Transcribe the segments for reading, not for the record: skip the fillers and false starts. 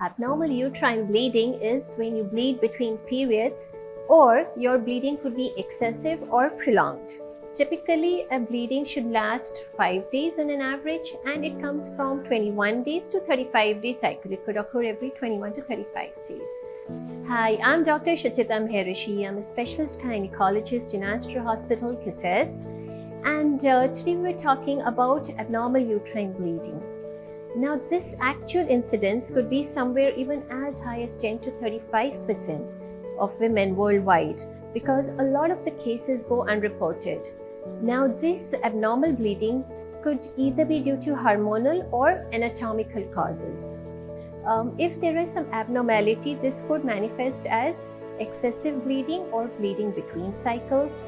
Abnormal uterine bleeding is when you bleed between periods or your bleeding could be excessive or prolonged. Typically, a bleeding should last 5 days on an average, and it comes from 21 days to 35 day cycle. It could occur every 21 to 35 days. Hi, I'm Dr. Shuchita Meherishi. I'm a specialist gynecologist in Aster Hospital Al Qusais, and today we're talking about abnormal uterine bleeding. Now, this actual incidence could be somewhere even as high as 10 to 35% of women worldwide, because a lot of the cases go unreported. Now, this abnormal bleeding could either be due to hormonal or anatomical causes. If there is some abnormality, this could manifest as excessive bleeding or bleeding between cycles.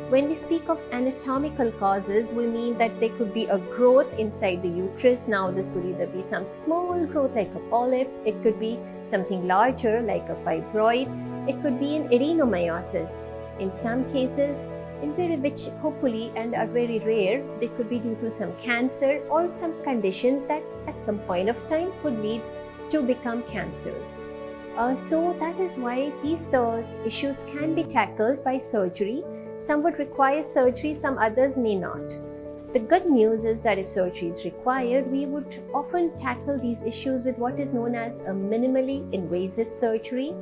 When we speak of anatomical causes, we mean that there could be a growth inside the uterus. Now, this could either be some small growth like a polyp, it could be something larger like a fibroid, it could be an adenomyosis. In some cases, which hopefully and are very rare, they could be due to some cancer or some conditions that at some point of time could lead to become cancers. So that is why these issues can be tackled by surgery. Some would require surgery, some others may not. The good news is that if surgery is required, we would often tackle these issues with what is known as a minimally invasive surgery.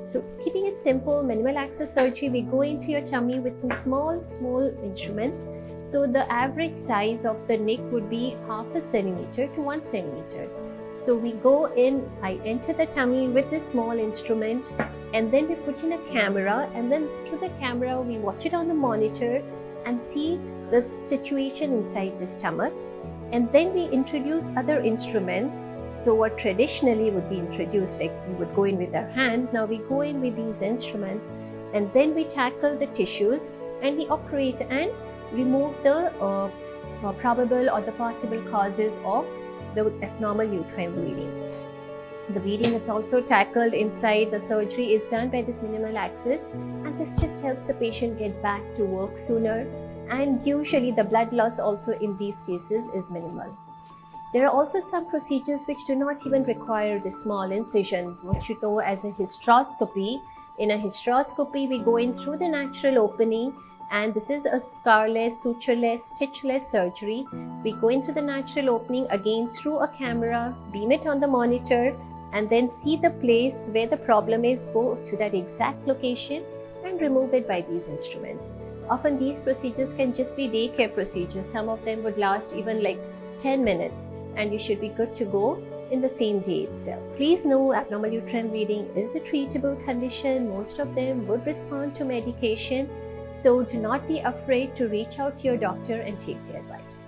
So keeping it simple, minimal access surgery, we go into your tummy with some small instruments. So the average size of the nick would be 0.5 centimeter to 1 centimeter. So we go in, I enter the tummy with this small instrument, and then we put in a camera, and then through the camera we watch it on the monitor and see the situation inside the stomach. And then we introduce other instruments. So what traditionally would be introduced, like we would go in with our hands, now we go in with these instruments, and then we tackle the tissues and we operate and remove the probable or the possible causes of the abnormal uterine bleeding. The bleeding is also tackled inside. The surgery is done by this minimal access, and this just helps the patient get back to work sooner, and usually the blood loss also in these cases is minimal. There are also some procedures which do not even require the small incision, what you know as a hysteroscopy. In a hysteroscopy, we go in through the natural opening, and this is a scarless, sutureless, stitchless surgery. We go in through the natural opening, again through a camera, beam it on the monitor, and then see the place where the problem is, go to that exact location and remove it by these instruments. Often these procedures can just be daycare procedures. Some of them would last even like 10 minutes, and you should be good to go in the same day itself. Please know, abnormal uterine bleeding is a treatable condition. Most of them would respond to medication. So do not be afraid to reach out to your doctor and take their advice.